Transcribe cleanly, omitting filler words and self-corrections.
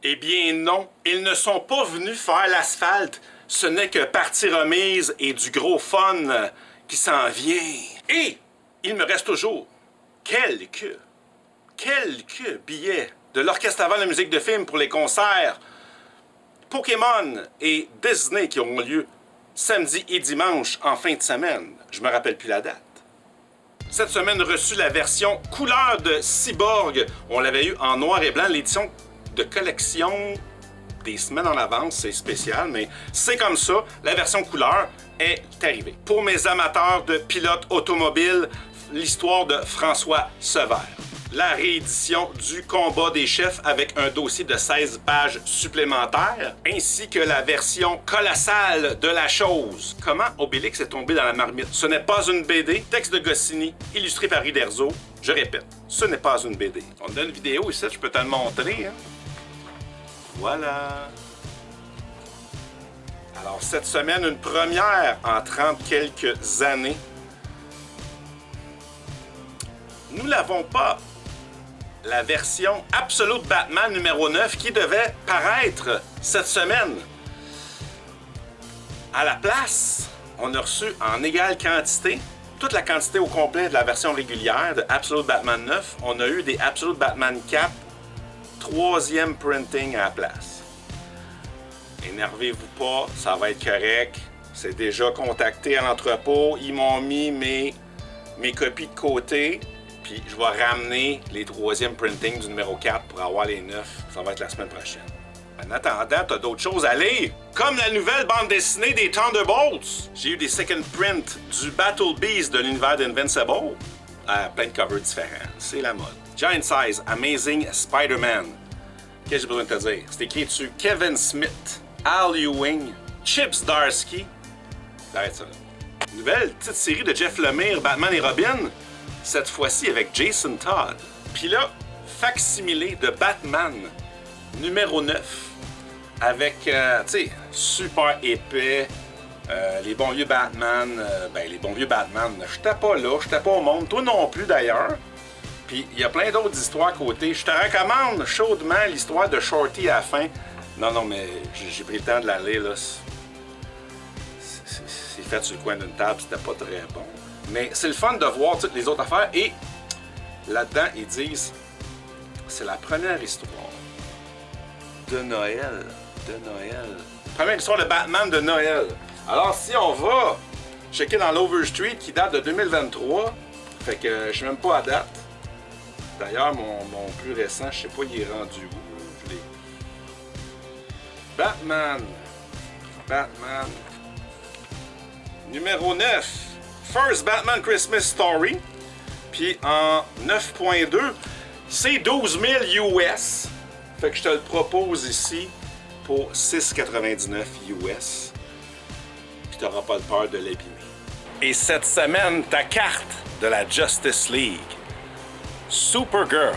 Eh bien non, ils ne sont pas venus faire l'asphalte. Ce n'est que partie remise et du gros fun qui s'en vient. Et il me reste toujours quelques billets de l'Orchestre avant la musique de film pour les concerts Pokémon et Disney qui auront lieu samedi et dimanche en fin de semaine. Je me rappelle plus la date. Cette semaine, reçu la version couleur de Cyborg. On l'avait eu en noir et blanc, l'édition de collection des semaines en avance, c'est spécial, mais c'est comme ça. La version couleur est arrivée. Pour mes amateurs de pilotes automobiles, l'histoire de François Sever. La réédition du Combat des chefs avec un dossier de 16 pages supplémentaires, ainsi que la version colossale de la chose. Comment Obélix est tombé dans la marmite. Ce n'est pas une BD, texte de Goscinny, illustré par Uderzo. Je répète, ce n'est pas une BD. On a une vidéo ici, je peux te le montrer. Hein? Voilà. Alors, cette semaine, une première en 30 quelques années. Nous n'avons pas la version Absolute Batman numéro 9 qui devait paraître cette semaine. À la place, on a reçu en égale quantité, toute la quantité au complet de la version régulière de Absolute Batman 9. On a eu des Absolute Batman 4, 3e printing à la place. Énervez-vous pas, ça va être correct. C'est déjà contacté à l'entrepôt. Ils m'ont mis mes copies de côté. Puis je vais ramener les 3e printing du numéro 4 pour avoir les 9. Ça va être la semaine prochaine. En attendant, t'as d'autres choses à lire. Comme la nouvelle bande dessinée des Thunderbolts. J'ai eu des second prints du Battle Beast de l'univers d'Invincible. Plein de covers différents. C'est la mode. Giant Size Amazing Spider-Man. Qu'est-ce que j'ai besoin de te dire? C'est écrit dessus Kevin Smith, Al Ewing, Chips Darsky. Arrête ça là. Nouvelle petite série de Jeff Lemire, Batman et Robin. Cette fois-ci avec Jason Todd. Puis là, facsimilé de Batman numéro 9 avec, tu sais, super épais, les bons vieux Batman. Les bons vieux Batman, j'étais pas là, j'étais pas au monde, toi non plus d'ailleurs. Puis il y a plein d'autres histoires à côté. Je te recommande chaudement l'histoire de Shorty à la fin. Non, mais j'ai pris le temps de la lire, là. C'est fait sur le coin d'une table, c'était pas très bon. Mais c'est le fun de voir toutes les autres affaires. Et là-dedans, ils disent c'est la première histoire de Noël. Première histoire de Batman de Noël. Alors, si on va checker dans l'Overstreet qui date de 2023, fait que je sais même pas à date. D'ailleurs, mon plus récent, je sais pas, il est rendu où. Batman. Numéro 9. First Batman Christmas Story. Puis en 9.2, c'est 12 000 US. Fait que je te le propose ici pour 6,99 US. Puis t'auras pas peur de l'abîmer. Et cette semaine, ta carte de la Justice League. Supergirl.